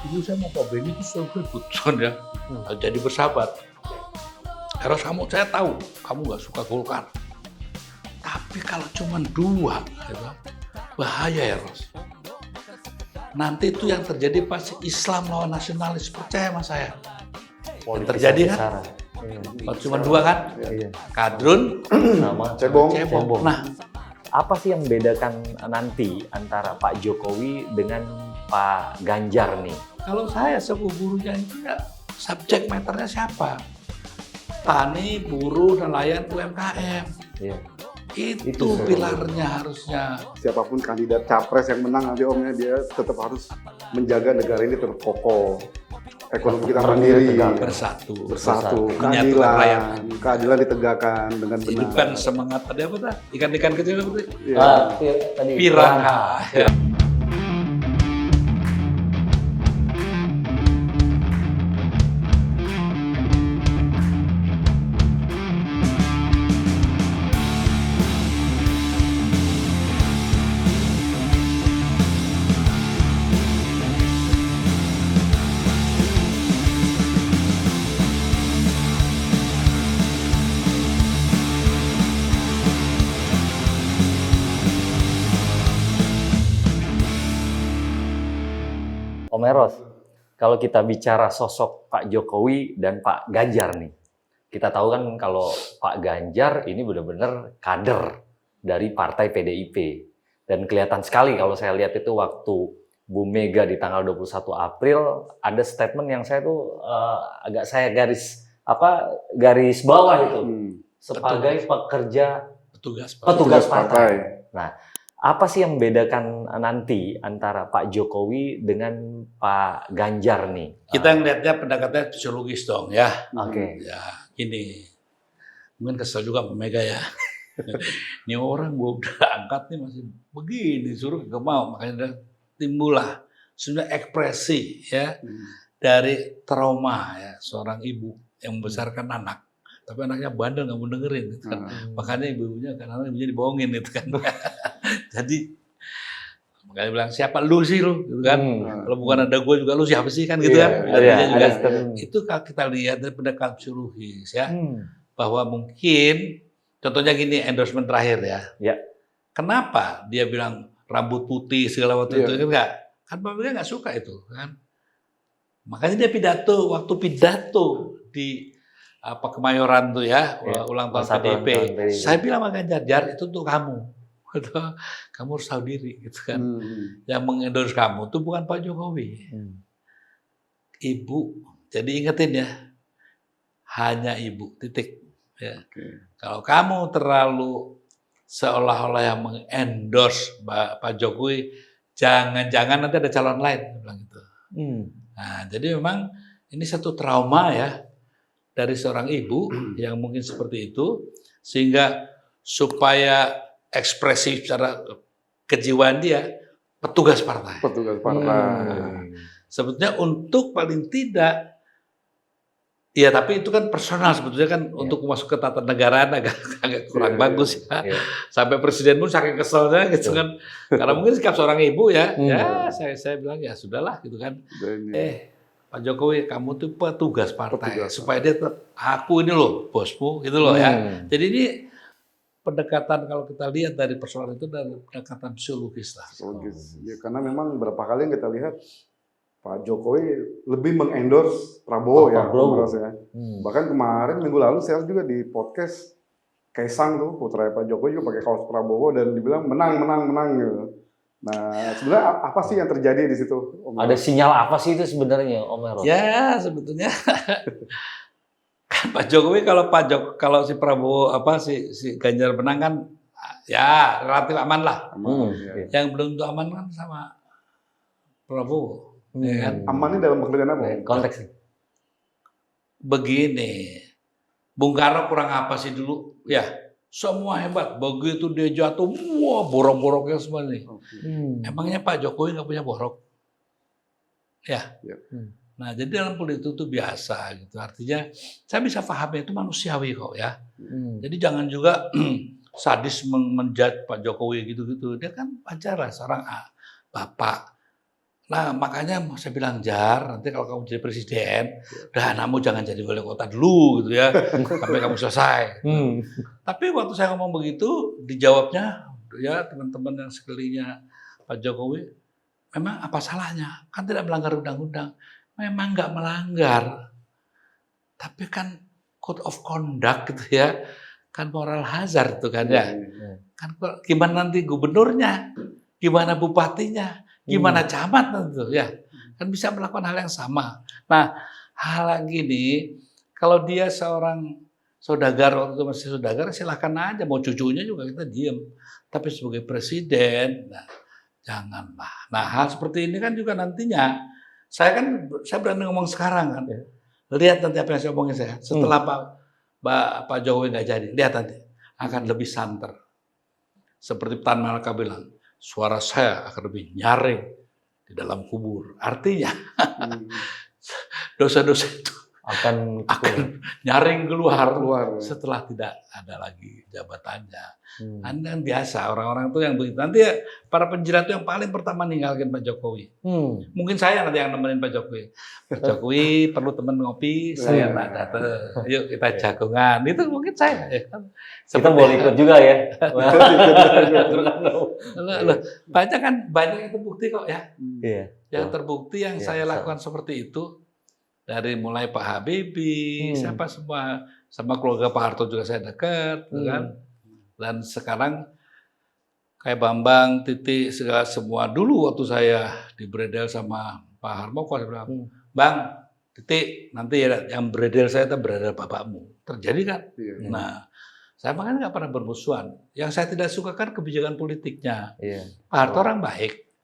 Jadi saya mau Pak Benny itu selalu ribut, ya. Jadi bersahabat. Eros, saya tahu kamu nggak suka Golkar. Tapi kalau cuma dua, gitu, bahaya Eros. Nanti itu yang terjadi pasti Islam lawan nasionalis, percaya sama saya. Yang terjadi kan? Kalau cuma dua kan? Kadrun sama Cebong. Nah, apa sih yang membedakan nanti antara Pak Jokowi dengan Pak Ganjar nih? Kalau saya sebagai gurunya itu ya subjek matternya siapa? Tani, buruh, nelayan, UMKM. Iya. Itu pilarnya harusnya. Siapapun kandidat capres yang menang nanti omnya dia tetap harus menjaga negara ini terkokoh. Ekonomi kita mandiri, Bersatu. keadilan, keadilan ditegakkan dengan benar. Hidupkan semangat tadi apa tadi? Ikan-ikan kecil apa tadi? Tadi Piranha. Ya. Om Eros, kalau kita bicara sosok Pak Jokowi dan Pak Ganjar nih, kita tahu kan kalau Pak Ganjar ini benar-benar kader dari Partai PDIP. Dan kelihatan sekali kalau saya lihat itu waktu Bu Mega di tanggal 21 April, ada statement yang saya tuh agak saya garis bawah itu. Sebagai Petugas partai. Nah, apa sih yang membedakan nanti antara Pak Jokowi dengan Pak Ganjar nih? Kita ngelihatnya pendekatannya sosiologis dong ya. Oke. Ya, gini. Mungkin kesel juga Bu Mega ya. Ini orang gua udah angkat nih masih begini, suruh gak mau. Makanya timbullah sebenarnya ekspresi ya dari trauma ya seorang ibu yang membesarkan anak. Tapi anaknya bandel nggak mau dengerin gitu kan. Makanya ibunya dibohongin gitu kan. Jadi makanya bilang siapa lu sih lu gitu kan. Kalau bukan ada gue juga lu siapa sih kan gitu kan. Itu kalau kita lihat dari pendekatan psikologis ya. Bahwa mungkin contohnya gini endorsement terakhir ya. Kenapa dia bilang rambut putih segala waktu itu kan enggak? Kan Pak Mega nggak suka itu kan. Makanya dia waktu pidato di Kemayoran tuh ya, ulang tahun PDIP. Saya bilang sama Ganjar, itu untuk kamu. Kamu harus tahu diri gitu kan. Yang mengendorse kamu itu bukan Pak Jokowi. Ibu. Jadi ingetin ya. Hanya ibu, titik. Ya. Kalau kamu terlalu seolah-olah yang mengendorse Pak Jokowi, jangan-jangan nanti ada calon lain. Bilang gitu. Nah, jadi memang ini satu trauma ya. Dari seorang ibu yang mungkin seperti itu, sehingga supaya ekspresif secara kejiwaan dia, petugas partai. Sebetulnya untuk paling tidak, ya tapi itu kan personal sebetulnya kan untuk masuk ke tata negaraan agak kurang bagus ya. Sampai presiden pun saking keselnya gitu kan. Karena mungkin sikap seorang ibu ya, saya bilang ya sudahlah gitu kan. Pak Jokowi, kamu tuh petugas partai supaya dia aku ini loh bosmu gitu loh ya. Jadi ini pendekatan kalau kita lihat dari persoalan itu dari pendekatan psikologis lah. Ya, karena memang beberapa kali yang kita lihat Pak Jokowi lebih mengendorse Prabowo ya. Bahkan kemarin minggu lalu saya juga di podcast Kaisang tuh putra Pak Jokowi juga pakai kaos Prabowo dan dibilang menang gitu. Nah, sebenarnya apa sih yang terjadi di situ, Om? Ada sinyal apa sih itu sebenarnya, Om Eros? Ya, sebetulnya kan Pak Jokowi kalau si Prabowo si Ganjar menang kan ya relatif aman lah. Yang belum tentu aman kan sama Prabowo. Ya kan? Amannya dalam pengertian apa? Konteksnya. Begini, Bung Karno kurang apa sih dulu? Ya. Semua hebat, begitu dia jatuh, wah borok-boroknya semua nih. Emangnya Pak Jokowi nggak punya borok? Ya. Nah, jadi dalam politik itu biasa gitu. Artinya saya bisa pahami itu manusiawi kok ya. Jadi jangan juga sadis menjudge Pak Jokowi gitu-gitu. Dia kan wajar lah seorang bapak Nah, makanya saya bilang, Jar, nanti kalau kamu jadi presiden, udah anakmu jangan jadi wali kota dulu gitu ya, sampai kamu selesai. Tapi waktu saya ngomong begitu, dijawabnya, ya teman-teman yang sekelilingnya Pak Jokowi, memang apa salahnya? Kan tidak melanggar undang-undang. Memang nggak melanggar. Tapi kan code of conduct gitu ya, kan moral hazard itu kan ya. Kan gimana nanti gubernurnya, gimana bupatinya, gimana camat nanti ya, kan bisa melakukan hal yang sama. Nah, hal yang gini, kalau dia seorang saudagar, waktu itu masih saudagar, silakan aja, mau cucunya juga kita diem. Tapi sebagai presiden, nah, janganlah. Nah, hal seperti ini kan juga nantinya, saya berani ngomong sekarang kan, lihat nanti apa yang saya omongin saya, setelah Pak Jokowi nggak jadi, lihat nanti akan lebih santer. Seperti Tan Malaka bilang, suara saya akan lebih nyaring di dalam kubur. Artinya dosa-dosa itu akan nyaring keluar setelah tidak ada lagi jabatannya. Anda kan biasa orang-orang itu yang begitu. Nanti ya, para penjilat itu yang paling pertama ninggalin Pak Jokowi. Mungkin saya nanti yang nemenin Pak Jokowi. Pak Jokowi perlu teman ngopi, saya tak datang. Yuk kita jagongan. Itu mungkin saya. Kita boleh ikut juga ya. Banyak yang terbukti kok ya. Yang terbukti yang saya lakukan seperti itu. Dari mulai Pak Habibie, siapa semua, sama keluarga Pak Harto juga saya dekat, kan? Dan sekarang kayak Bambang, Titi, segala semua. Dulu waktu saya di Bredel sama Pak Harmoko, saya bilang, Bang, Titi, nanti ya yang Bredel saya itu Bredel bapakmu. Terjadi kan? Nah, saya makanya nggak pernah bermusuhan. Yang saya tidak suka kan kebijakan politiknya. Pak Harto orang baik,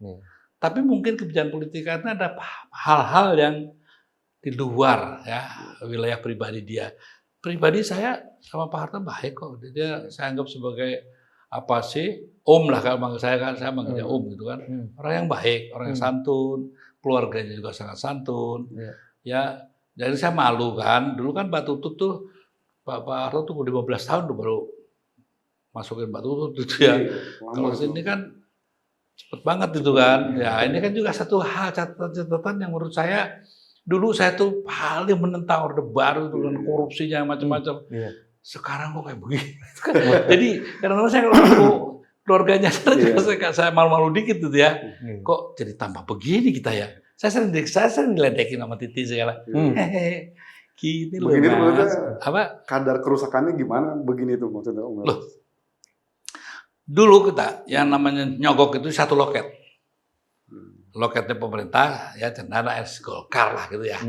tapi mungkin kebijakan politiknya ada hal-hal yang di luar ya wilayah pribadi dia. Pribadi saya sama Pak Harto baik kok. Dia saya anggap sebagai apa sih? Om lah kalau manggil saya kan, saya manggilnya Om gitu kan. Orang yang baik, orang yang santun, keluarganya juga sangat santun. Ya, jadi saya malu kan. Dulu kan Mbak Tutut tuh Pak Harto tuh 15 tahun tuh baru masukin Mbak Tutut gitu ya. Kalau sini kan cepet banget itu kan. Ya, ini kan juga satu hal catatan yang menurut saya dulu saya tuh paling menentang Orde Baru dengan korupsinya macam-macam. Sekarang kok kayak begini. Jadi kadang-kadang saya kalau ketemu keluarganya saya malu-malu dikit gitu ya. Kok jadi tambah begini kita ya? Saya sering diledekin sama Titi segala. Gini loh. Begini maksudnya apa? Kadar kerusakannya gimana begini tuh maksudnya Om? Loh. Dulu kita yang namanya nyogok itu satu loket. Loketnya pemerintah ya Cendana es Golkar lah gitu ya.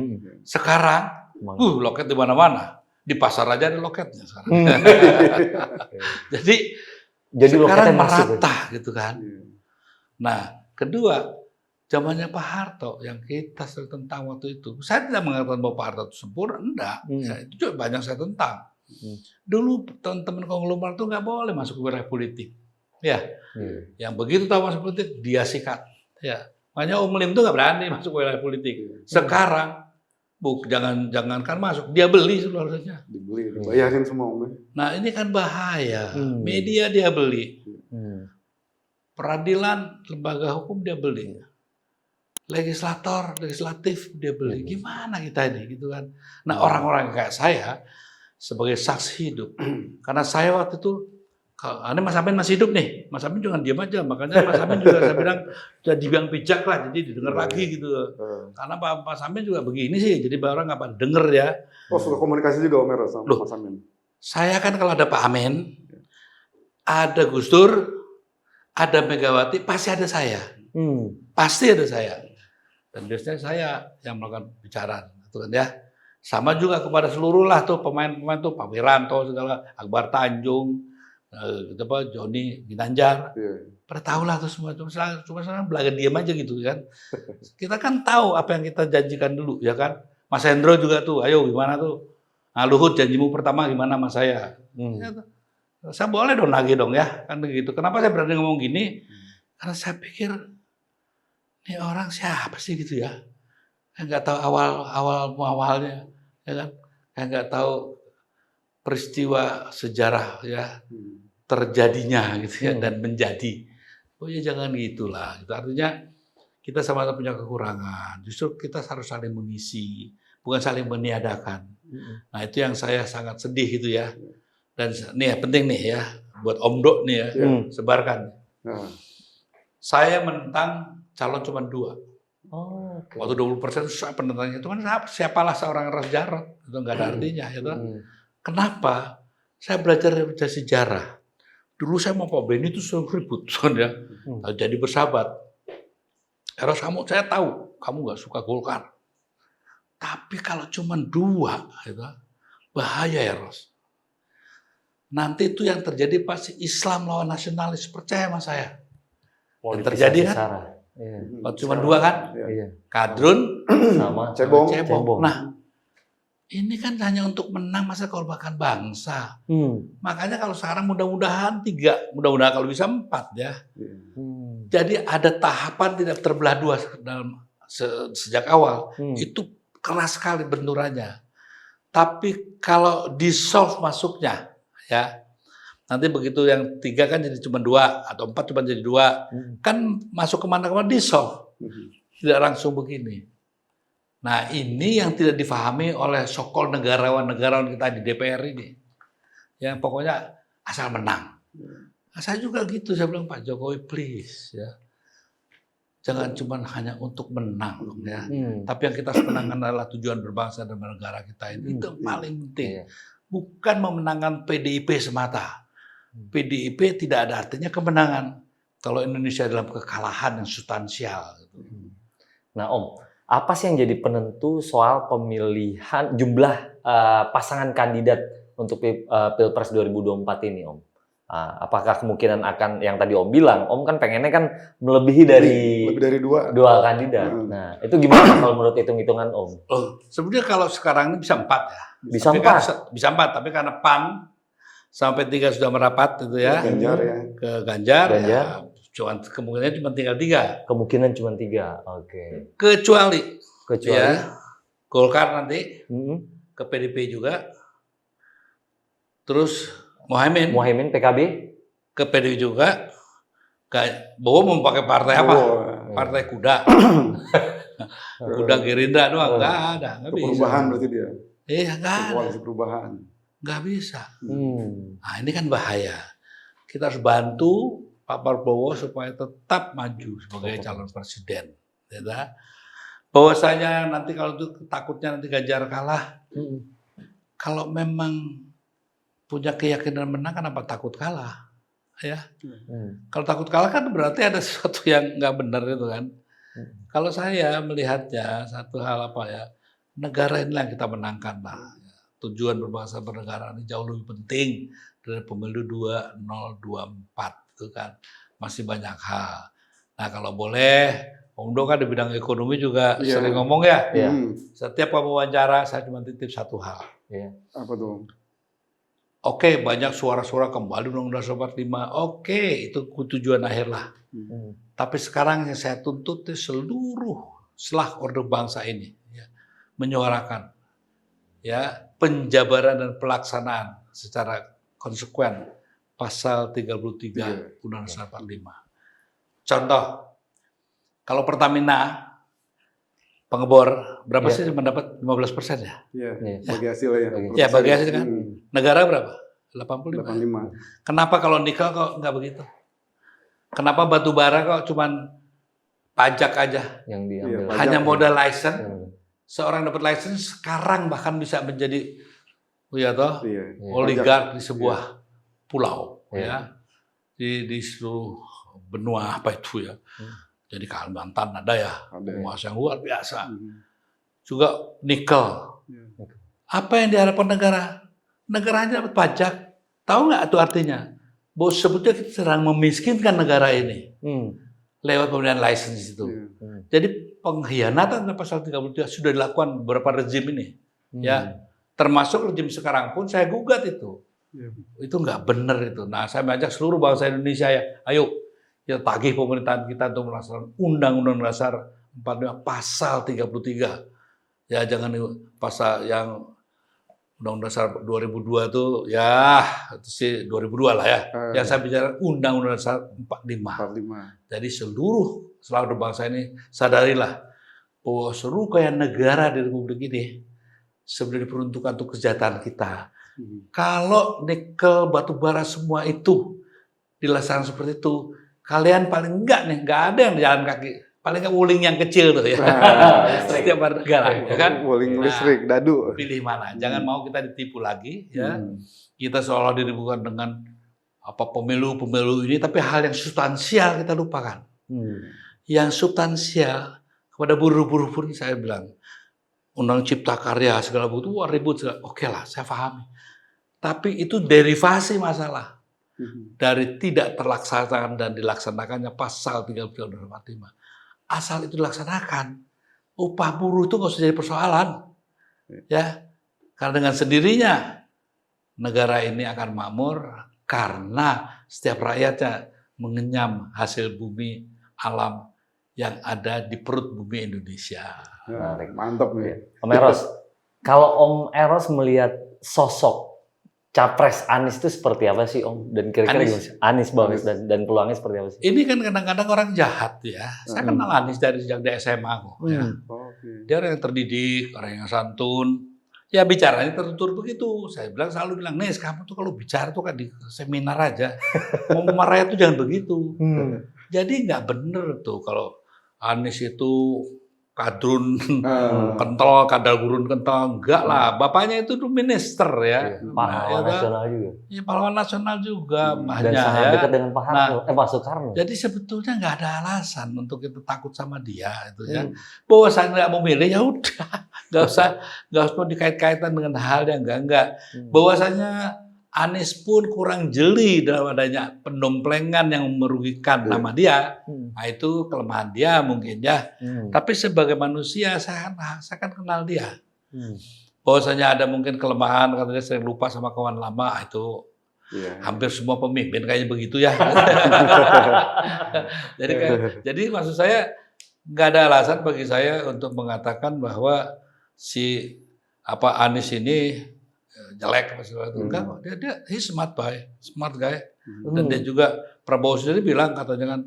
Sekarang loket di mana-mana. Di pasar aja ada loketnya sekarang. Jadi sekarang merata gitu kan. Nah, kedua, zamannya Pak Harto yang kita sering tentang waktu itu. Saya tidak mengatakan bahwa Pak Harto itu sempurna, enggak. Ya, itu juga banyak saya tentang. Dulu teman-teman konglomerat itu nggak boleh masuk ke wilayah politik. Ya, yang begitu tahu masuk politik dia sikat. Ya. Makanya Om Lim itu nggak berani masuk ke wilayah politik. Sekarang, jangankan masuk, dia beli seluruhnya. Dibeli, dibayarin semua Om. Nah ini kan bahaya. Media dia beli, peradilan, lembaga hukum dia beli, legislatif dia beli. Gimana kita ini, gitu kan? Nah orang-orang kayak saya sebagai saksi hidup, karena saya waktu itu ini Mas Amin masih hidup nih, Mas Amin jangan diam aja, makanya Mas Amin juga saya bilang sudah dibilang bijak lah, jadi didengar lagi gitu. Karena Mas Amin juga begini sih, jadi orang nggak pada denger ya. Oh suka komunikasi juga Om Eros sama Mas Amin? Saya kan kalau ada Pak Amin, ada Gus Dur, ada Megawati, pasti ada saya. Pasti ada saya. Dan biasanya saya yang melakukan bicara, gitu kan ya. Sama juga kepada seluruh lah tuh pemain-pemain tuh, Pak Wiranto segala, Akbar Tanjung, Joni Ginanjar, pada tahu lah tuh semua. Cuma sekarang belaga diam aja gitu kan. Kita kan tahu apa yang kita janjikan dulu ya kan. Mas Hendro juga tuh, ayo gimana tuh? Nah, Luhut janjimu pertama gimana sama saya? Ya, saya boleh dong lagi dong ya kan begitu. Kenapa saya berani ngomong gini? Karena saya pikir ini orang siapa sih gitu ya? Saya nggak tahu awalnya, ya kan? Saya nggak tahu peristiwa sejarah ya terjadinya gitu ya dan menjadi. Oh ya jangan gitulah. Itu artinya kita sama-sama punya kekurangan. Justru kita harus saling mengisi, bukan saling meniadakan. Nah itu yang saya sangat sedih itu ya. Dan nih ya, penting nih ya, buat Om Dok nih ya, sebarkan. Nah. Saya menentang calon cuma 2. Oh, oke. Waktu 20% saya penentangnya itu kan siapalah seorang Ras Jarot, itu nggak ada artinya. Gitu. Kenapa? Saya belajar dari sejarah. Dulu saya mau Pak Benny itu selalu ribut, ya. Jadi bersahabat. Eros saya tahu kamu nggak suka Golkar. Tapi kalau cuma 2, gitu, bahaya Eros. Nanti itu yang terjadi pasti Islam lawan nasionalis, percaya sama saya. Yang terjadi kan? Cuma 2 kan? Kadrun sama Cebong. Nah, ini kan hanya untuk menang masa korbankan bangsa. Makanya kalau sekarang mudah-mudahan 3, mudah-mudahan kalau bisa 4 ya. Jadi ada tahapan tidak terbelah 2 dalam sejak awal. Itu keras sekali benturannya. Tapi kalau dissolve masuknya, ya nanti begitu yang 3 kan jadi cuma 2 atau 4 cuma jadi 2, kan masuk kemana-kemana dissolve, tidak langsung begini. Nah ini yang tidak difahami oleh sokol negarawan-negarawan kita di DPR ini, yang pokoknya asal menang. Nah, saya juga gitu, saya bilang Pak Jokowi please ya, jangan cuma hanya untuk menang ya, tapi yang kita senangkan adalah tujuan berbangsa dan bernegara kita ini. Itu yang paling penting. Bukan memenangkan PDIP semata. PDIP tidak ada artinya kemenangan kalau Indonesia dalam kekalahan yang substansial. Nah Om, apa sih yang jadi penentu soal pemilihan jumlah pasangan kandidat untuk Pilpres 2024 ini Om? Apakah kemungkinan akan yang tadi Om bilang, Om kan pengennya kan melebihi dari 2 kandidat. Nah, itu gimana kalau menurut hitung-hitungan Om? Sebenarnya kalau sekarang ini bisa 4 ya. Bisa 4. Bisa 4, tapi karena PAN sampai 3 sudah merapat itu ya. Ganjar ya. Ke Ganjar. Ya, kemungkinan cuma tinggal 3. Kemungkinan cuma 3. Oke. Kecuali ya, Golkar nanti ke PDP juga. Terus Muhaimin PKB ke PDI juga. Bowo mau pakai partai apa? Partai kuda. Kuda Gerindra doang, nggak ada, nggak bisa. Perubahan berarti dia. Iya, nggak ada. Koalisi perubahan. Nggak bisa. Nah ini kan bahaya. Kita harus bantu Pak Prabowo supaya tetap maju sebagai calon presiden. Ya, bahwasanya nanti kalau itu takutnya nanti Ganjar kalah. Kalau memang punya keyakinan menang, kenapa takut kalah? Ya, kalau takut kalah kan berarti ada sesuatu yang nggak benar itu kan. Kalau saya melihatnya satu hal apa ya, negara inilah yang kita menangkan lah. Tujuan berbangsa bernegara ini jauh lebih penting dari pemilu 2024 itu kan, masih banyak hal. Nah kalau boleh, Om Do kan di bidang ekonomi juga sering ngomong ya. Setiap wawancara saya cuma titip satu hal. Apa tuh? Oke, banyak suara-suara kembali Undang-Undang 45. Oke, itu tujuan akhir lah. Tapi sekarang yang saya tuntut seluruh selah Orde Bangsa ini ya, menyuarakan ya penjabaran dan pelaksanaan secara konsekuen pasal 33 Undang-Undang 45. Contoh, kalau Pertamina pengebor berapa sih mendapat 15% ya? Iya, bagi hasil ya. Ya, bagi hasil kan. Negara berapa? 85. Kenapa kalau nikel kok nggak begitu? Kenapa batu bara kok cuman pajak aja? Yang diambil. Hanya modal license. Seorang dapat license sekarang bahkan bisa menjadi oligark di sebuah pulau ya. Di seluruh benua apa itu ya. Jadi Kalimantan ada ya, penguasa yang luar biasa. Juga nikel. Apa yang diharapkan negara? Negaranya dapat pajak. Tahu nggak itu artinya? Bahwa sebetulnya kita sedang memiskinkan negara ini. Lewat pemberian license itu. Jadi pengkhianatan pasal 33 sudah dilakukan beberapa rezim ini. Ya, termasuk rezim sekarang pun saya gugat itu. Itu nggak benar itu. Nah, saya mengajak seluruh bangsa Indonesia ya, ayo kita tagih pemerintahan kita untuk melaksanakan Undang-Undang Dasar 45 pasal 33. Ya jangan pasal yang Undang-Undang Dasar 2002 itu ya itu sih 2002 lah ya. Yang saya bicara Undang-Undang Dasar 45. Jadi seluruh selalu bangsa ini sadarilah bahwa seluruh kekayaan negara di Republik ini sebenarnya diperuntukkan untuk kesejahteraan kita. Kalau nikel, batu bara semua itu dilaksanakan seperti itu, kalian paling enggak nih, enggak ada yang jalan kaki. Paling enggak wuling yang kecil tuh ya. Setiap negara, ya kan? Wuling listrik, dadu. Pilih mana? Jangan mau kita ditipu lagi, ya. Kita seolah diribukan dengan pemilu ini, tapi hal yang substansial kita lupakan. Yang substansial kepada buruh-buruh pun saya bilang, Undang Cipta Karya segala butuh ribut segala. Oke lah, saya pahami. Tapi itu derivasi masalah dari tidak terlaksanakan dan dilaksanakannya pasal 30 Undang-Undang 45. Asal itu dilaksanakan, upah buruh itu nggak usah jadi persoalan, ya. Karena dengan sendirinya negara ini akan makmur karena setiap rakyatnya mengenyam hasil bumi alam yang ada di perut bumi Indonesia. Mantap nih. Om Eros, kalau Om Eros melihat sosok Capres Anies itu seperti apa sih Om? Dan kira-kira Anies dan peluangnya seperti apa sih? Ini kan kadang-kadang orang jahat ya. Saya kenal Anies dari sejak di SMA kok. Ya. Dia orang yang terdidik, orang yang santun. Ya bicaranya tertutur begitu. Saya selalu bilang, Nes kamu tuh kalau bicara tuh kan di seminar aja. Mau marah itu jangan begitu. Jadi nggak bener tuh kalau Anies itu kadrun kental, kadal gurun kental, enggak lah. Bapaknya itu tuh minister ya. Pahlawan nasional juga. Iya, pahlawan nasional juga. Dan sangat dekat dengan Pak Soekarno. Jadi sebetulnya nggak ada alasan untuk kita takut sama dia itu ya. Bahwa saya nggak mau milih ya udah, nggak usah dikait-kaitan dengan hal yang enggak. Bahwasanya Anies pun kurang jeli dalam adanya pendomplengan yang merugikan nama dia. Nah itu kelemahan dia mungkin ya. Tapi sebagai manusia saya kan kenal dia. Bahwasanya ada mungkin kelemahan, katanya sering lupa sama kawan lama, itu hampir semua pemimpin kayaknya begitu ya. Jadi maksud saya nggak ada alasan bagi saya untuk mengatakan bahwa si Anies ini jelek masalah itu. Enggak, dia smart guy. Dan dia juga Prabowo sendiri bilang katanya kan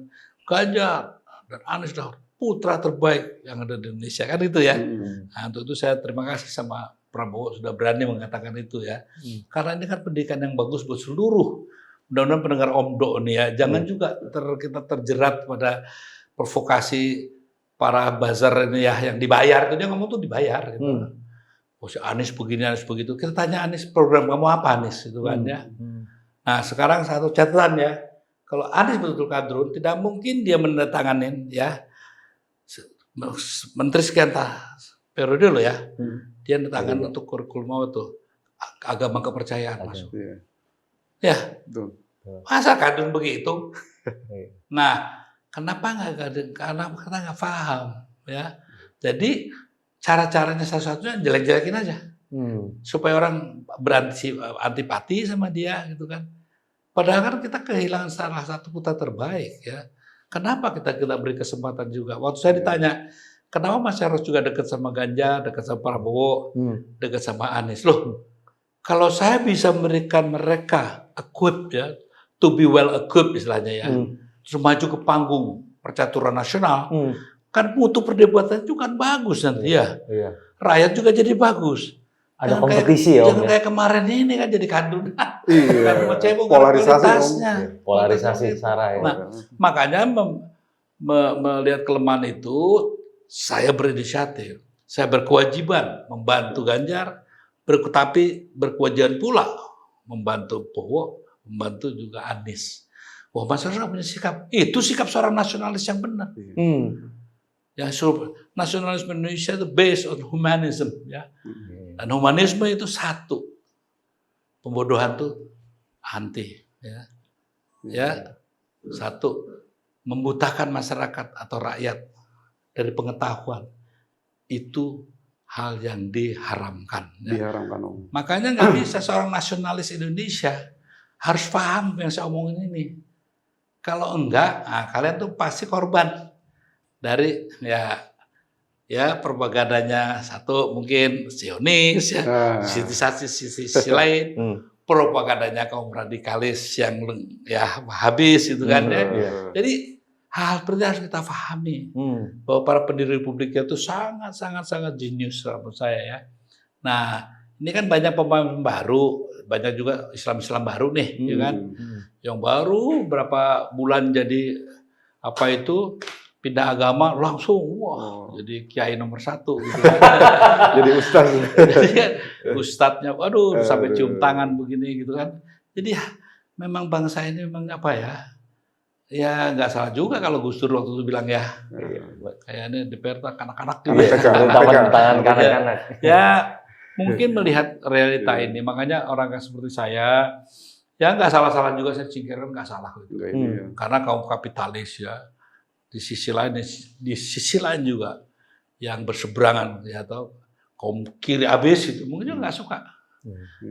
Ganjar dan Anies adalah putra terbaik yang ada di Indonesia kan itu ya. Nah, untuk itu saya terima kasih sama Prabowo sudah berani mengatakan itu ya. Karena ini kan pendidikan yang bagus buat seluruh mudah-mudahan pendengar Omdo nih ya. Jangan juga kita terjerat pada provokasi para buzzer ini ya yang dibayar itu, dia ngomong tuh dibayar gitu. Oh, si Anies begini, Anies begitu. Kita tanya Anies, program kamu apa Anies? Itu kan ya. Nah sekarang satu catatan ya, kalau Anies betul-betul kadrun, tidak mungkin dia menandatanganin ya menteri sekian periode loh ya. Dia menandatangan untuk kurikulum apa tuh agama kepercayaan masuk. Ya, masa kadrun begitu? Nah, kenapa nggak kadrun? Karena kita nggak paham ya. Jadi cara-caranya satu-satunya jelek-jelekin aja. Supaya orang berantipati sama dia gitu kan. Padahal kan kita kehilangan salah satu putra terbaik ya. Kenapa kita beri kesempatan juga? Waktu saya ditanya, kenapa Mas Eros juga dekat sama Ganjar, dekat sama Prabowo, dekat sama Anies? Loh, kalau saya bisa memberikan mereka equipped ya, to be well equipped istilahnya ya, terus maju ke panggung percaturan nasional, kan mutu perdebatan itu kan bagus nanti ya. Rakyat juga jadi bagus. Ada kompetisi ya Om. Jangan kayak kemarin ini kan jadi kadrun. Polarisasi sara ya. Nah, makanya melihat kelemahan itu, saya berinisiatif. Saya berkewajiban membantu Ganjar, tapi berkewajiban pula membantu Prabowo, membantu juga Anies. Wah, Mas Eros punya sikap. Itu sikap seorang nasionalis yang benar. Yang nasionalisme Indonesia itu based on humanism ya. Dan humanisme itu satu. Pembodohan itu anti ya. Ya. Satu, membutakan masyarakat atau rakyat dari pengetahuan. Itu hal yang diharamkan. Ya. Diharamkan. Makanya nggak bisa seorang nasionalis Indonesia harus paham yang saya omongin ini. Kalau enggak, nah kalian tuh pasti korban dari ya propagandanya satu mungkin Zionis ya, sisi lain propagandanya kaum radikalis yang ya habis itu kan ya. Jadi Hal seperti harus kita pahami bahwa para pendiri Republik itu sangat jenius menurut saya ya. Nah, ini kan banyak pemain baru, banyak juga Islam baru nih, ya kan? Yang baru berapa bulan jadi pindah agama langsung jadi kiai nomor 1 gitu kan. Jadi ustaz. Jadi kan ustadznya waduh sampai cium tangan begini gitu kan. Jadi ya memang bangsa ini memang ya nggak salah juga kalau Gus Dur waktu itu bilang ya kayaknya DPR kanak-kanak gitu ya. Tangan kanak-kanak. Ya mungkin melihat realita ini, makanya orang seperti saya ya nggak salah-salah juga saya singkirkan, nggak salah gitu. Karena kaum kapitalis ya. Di sisi lain juga yang berseberangan ya, atau kaum kiri abis itu mungkin juga nggak suka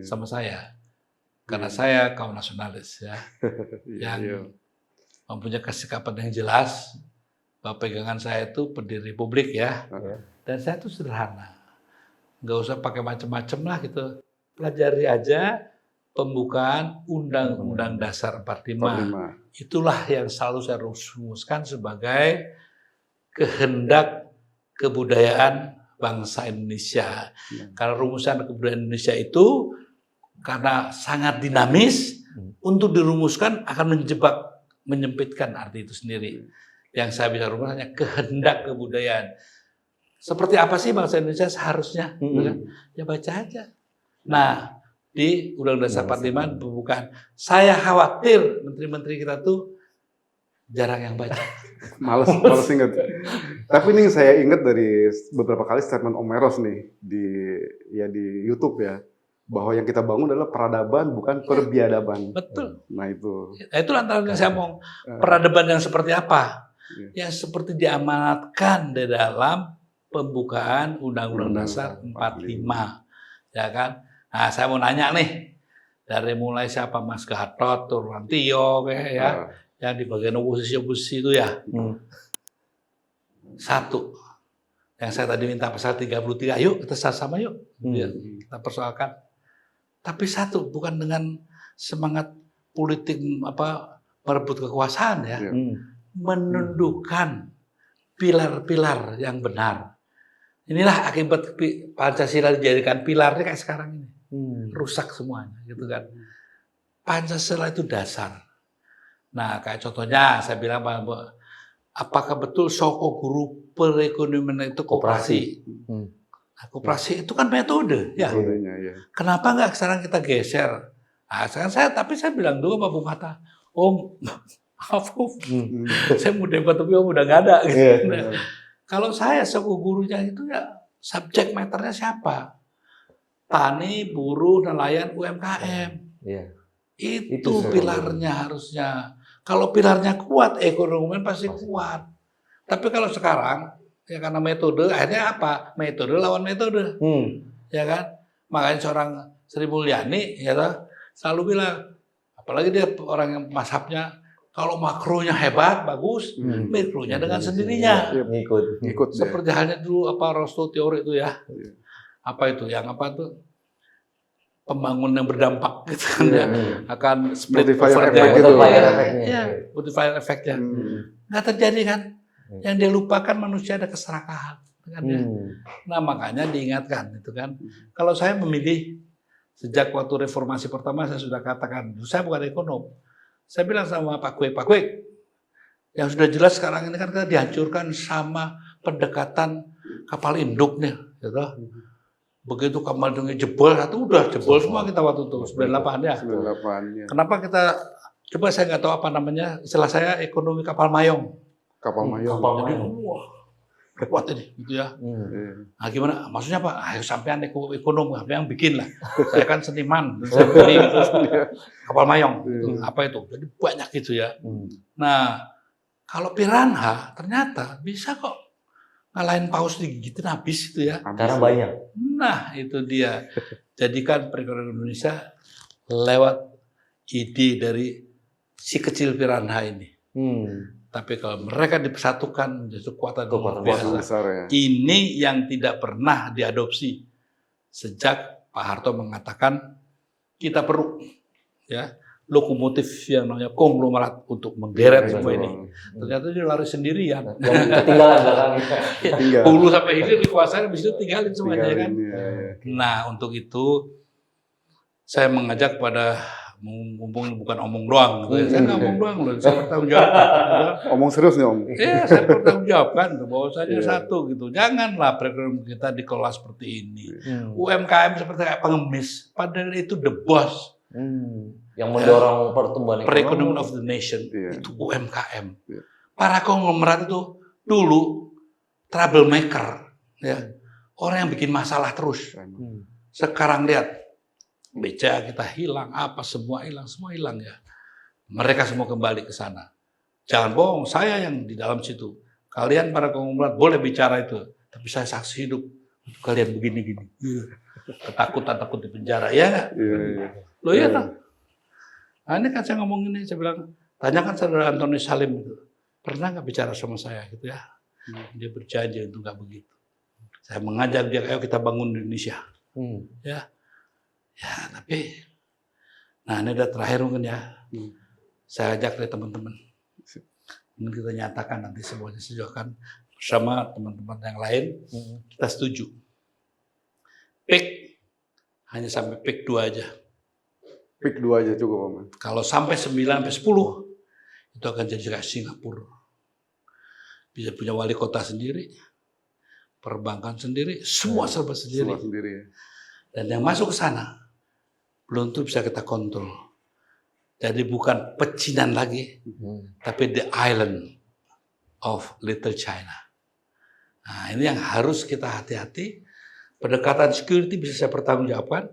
sama saya karena saya kaum nasionalis ya yang mempunyai kesikapan yang jelas bahwa pegangan saya itu pendiri Republik ya, dan saya itu sederhana, nggak usah pakai macam-macam lah gitu, pelajari aja pembukaan Undang-Undang Dasar 45. Itulah yang selalu saya rumuskan sebagai kehendak kebudayaan bangsa Indonesia. Karena rumusan kebudayaan Indonesia itu karena sangat dinamis, untuk dirumuskan akan menyempitkan arti itu sendiri. Yang saya bisa rumuskan hanya kehendak kebudayaan. Seperti apa sih bangsa Indonesia seharusnya? Ya baca aja. Nah, di Undang-Undang Dasar 45 pembukaan. Saya khawatir menteri-menteri kita tuh jarang yang baca. Males inget. Tapi ini saya ingat dari beberapa kali statement Om Eros nih di YouTube ya, bahwa yang kita bangun adalah peradaban bukan perbiadaban. Betul. Nah itu. Itu antara yang saya mau peradaban yang seperti apa? Yang seperti diamanatkan di dalam pembukaan Undang-Undang Dasar 45, ya kan? Nah, saya mau nanya nih, dari mulai siapa Mas Gatot, Nurmantio, ya, yang di bagian oposisi itu ya. Satu, yang saya tadi minta pasal 33, yuk kita sama yuk, kita persoalkan. Tapi satu, bukan dengan semangat politik merebut kekuasaan ya, menundukkan pilar-pilar yang benar. Inilah akibat Pancasila dijadikan pilarnya kayak sekarang ini. Rusak semuanya gitu kan. Pancasila itu dasar. Nah, kayak contohnya saya bilang, apakah betul Soko Guru Perekonomian itu koperasi? Nah, koperasi itu kan metode ya. Kenapa nggak sekarang kita geser? Nah, tapi saya bilang dulu sama Bung Hatta, Om, maaf saya mau debat tapi Om udah nggak ada gitu. Kalau saya Soko Gurunya itu ya subjek matternya siapa? Tani, buruh, nelayan, UMKM. Itu pilarnya harusnya. Kalau pilarnya kuat, ekonomi pasti kuat. Tapi kalau sekarang, ya karena metode, akhirnya apa? Metode lawan metode. Ya kan? Makanya seorang Sri Mulyani ya selalu bilang, apalagi dia orang yang mazhabnya, kalau makronya hebat, bagus, mikronya dengan sendirinya. Ngikut. Seperti halnya dulu Rosto teori itu ya. Apa itu? Yang apa tuh? Pembangunan yang berdampak gitu kan ya. Akan split multiplier effect-nya. Nggak terjadi kan? Yang dia lupakan manusia ada keserakahan. Kan, ya? Nah makanya diingatkan itu kan. Kalau saya memilih sejak waktu reformasi pertama saya sudah katakan, saya bukan ekonom. Saya bilang sama Pak Kwek, yang sudah jelas sekarang ini kan kita dihancurkan sama pendekatan kapal induk nih, gitu. Begitu kapal induknya jebol, udah jebol semua kita waktu itu 98 ya. 98 ya. Kenapa kita coba saya nggak tahu apa namanya, istilah saya ekonomi kapal mayong. Kapal mayong. Wah, kuat ini, gitu ya. Nah gimana? Maksudnya apa? Ayo sampean ekonom, yang bikin lah. Saya kan seniman, saya beli gitu. Kapal mayong, gitu. Apa itu? Jadi banyak gitu ya. Nah, kalau piranha ternyata bisa kok ngalahin paus digigitin habis itu ya. Karena banyak. Nah, itu dia. Jadikan perekonomian Indonesia lewat ide dari si kecil piranha ini. Tapi kalau mereka dipersatukan menjadi kekuatan biasa, besar, ya. Ini yang tidak pernah diadopsi sejak Pak Harto mengatakan kita perlu ya lokomotif yang namanya konglomerat untuk menggeret semua ini. Ternyata dia lari sendirian. Dan ketinggalan belakangnya. Tinggal. Hulu sampai hilir dikuasai, habis itu tinggalin semuanya kan. Ya. Nah, untuk itu saya mengajak pada mumpung bukan omong doang, gitu ya. Saya nggak omong doang loh, saya bertanggung jawab. Omong serius nih Om. Iya, saya bertanggung jawabkan bahwasanya satu gitu. Janganlah perekonomian kita dikelola seperti ini. UMKM seperti kayak pengemis, padahal itu the boss. Yang mendorong pertumbuhan Perekonomian of the nation itu UMKM. Para konglomerat itu dulu troublemaker, ya. Orang yang bikin masalah terus. Sekarang lihat, beca kita hilang, apa semua hilang ya. Mereka semua kembali ke sana. Jangan bohong, saya yang di dalam situ. Kalian para konglomerat boleh bicara itu, tapi saya saksi hidup. Kalian begini-gini. Ketakutan takut di penjara, ya nggak? Iya. Loh iya tak? Nah, ini kan saya ngomong ini, saya bilang, tanyakan saudara Antoni Salim itu, pernah nggak bicara sama saya gitu ya? Dia berjanji untuk nggak begitu. Saya mengajak dia, ayo kita bangun Indonesia. Ya, tapi, nah ini udah terakhir mungkin ya. Saya ajak deh teman-teman. Ini kita nyatakan nanti semuanya sejokan bersama teman-teman yang lain. Kita setuju. PIK hanya sampai PIK 2 aja. Pick 2 aja cukup Om. Kalau sampai 9 sampai 10 itu akan jadi kayak Singapura. Bisa punya wali kota sendiri, perbankan sendiri, semua serba sendiri. Semua sendiri. Dan yang masuk ke sana belum tentu bisa kita kontrol. Jadi bukan pecinan lagi, tapi the island of Little China. Nah, ini yang harus kita hati-hati. Pendekatan security bisa saya pertanggungjawabkan.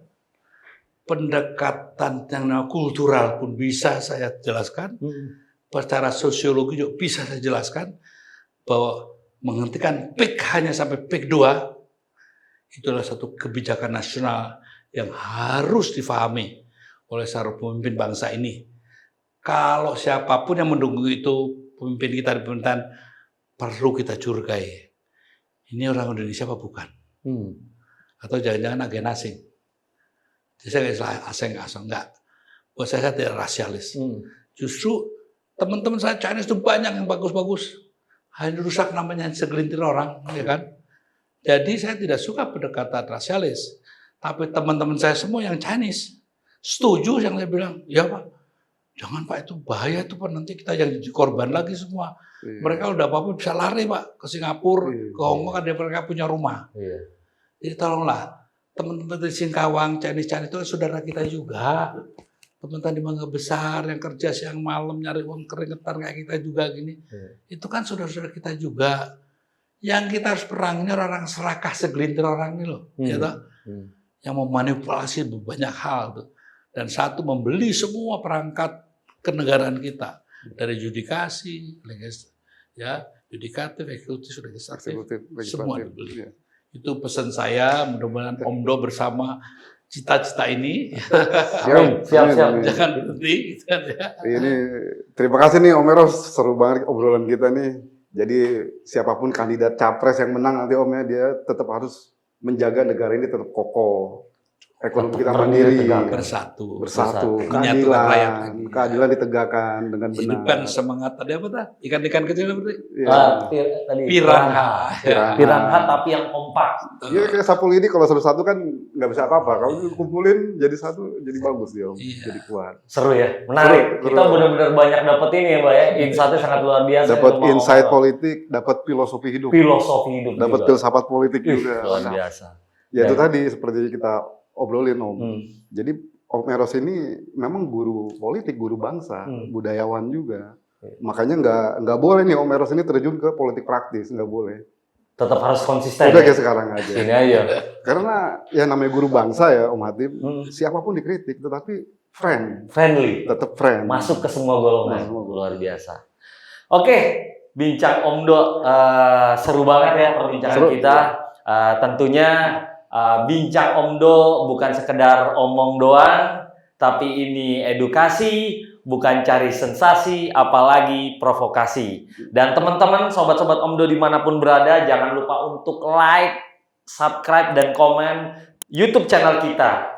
Pendekatan yang namanya kultural pun bisa saya jelaskan. Secara sosiologi juga bisa saya jelaskan bahwa menghentikan PIK hanya sampai PIK 2 itu adalah satu kebijakan nasional yang harus difahami oleh seluruh pemimpin bangsa ini. Kalau siapapun yang mendukung itu, pemimpin kita di pemerintahan, perlu kita curigai. Ini orang Indonesia apa bukan? Atau jangan-jangan agen asing. Jadi saya nggak asing, enggak. Buat saya tidak rasialis. Justru teman-teman saya Chinese itu banyak yang bagus-bagus. Hanya rusak namanya segelintir orang, ya kan? Jadi saya tidak suka pendekatan rasialis. Tapi teman-teman saya semua yang Chinese setuju yang saya bilang, ya Pak, jangan Pak, itu bahaya itu Pak, nanti kita yang jadi korban lagi semua. Mereka udah apa-apa bisa lari Pak ke Singapura, ke Hong Kong, kan mereka punya rumah. Jadi tolonglah, teman-teman di Singkawang, Chinese itu kan saudara kita juga. Teman-teman di Mangga Besar yang kerja siang malam nyari uang keringetan kayak kita juga gini. Itu kan saudara-saudara kita juga. Yang kita harus perang ini orang serakah segelintir orang ini loh. Ya toh? Yang memanipulasi banyak hal tuh. Dan satu, membeli semua perangkat kenegaraan kita. Dari yudikasi, yudikatif, eksekutif, legislatif, semua dibeli. Itu pesan saya, mudah-mudahan Omdo bersama cita-cita ini. Siap. Jangan berhenti. Ini terima kasih nih Om Eros, seru banget obrolan kita nih. Jadi siapapun kandidat capres yang menang nanti Om ya, dia tetap harus menjaga negara ini tetap kokoh. Ekonomi kita mandiri, bersatu, keadilan ditegakkan dengan benar. Hidupkan semangat tadi apa tadi? Ikan-ikan kecil berarti? Tadi Piranha. Piranha tapi yang kompak. Iya kayak sapu lidi kalau satu-satu kan nggak bisa apa-apa. Kalau dikumpulin jadi satu jadi bagus dia Om. Jadi kuat. Seru ya, menarik. Kita benar-benar banyak dapat ini ya Mbak ya. Insight-nya sangat luar biasa. Dapat insight politik, dapat filosofi hidup. Dapat filsafat politik juga. Luar biasa. Ya itu tadi seperti kita obrolin Om. Jadi Om Eros ini memang guru politik, guru bangsa, budayawan juga. Makanya nggak boleh nih Om Eros ini terjun ke politik praktis, nggak boleh. Tetap harus konsisten. Udah kayak sekarang aja. Ini aja. Karena ya namanya guru bangsa ya Om Hatip, siapapun dikritik, tetapi friendly. Tetap friend. Masuk ke semua golongan. Luar biasa. Oke, bincang Omdo seru banget ya perbincangan kita. Tentunya bincang Omdo bukan sekedar omong doang, tapi ini edukasi, bukan cari sensasi, apalagi provokasi. Dan teman-teman, sobat-sobat Omdo dimanapun berada, jangan lupa untuk like, subscribe, dan komen YouTube channel kita.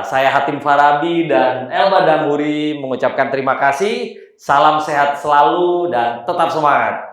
Saya Hatim Farabi dan Elba Damhuri mengucapkan terima kasih. Salam sehat selalu dan tetap semangat.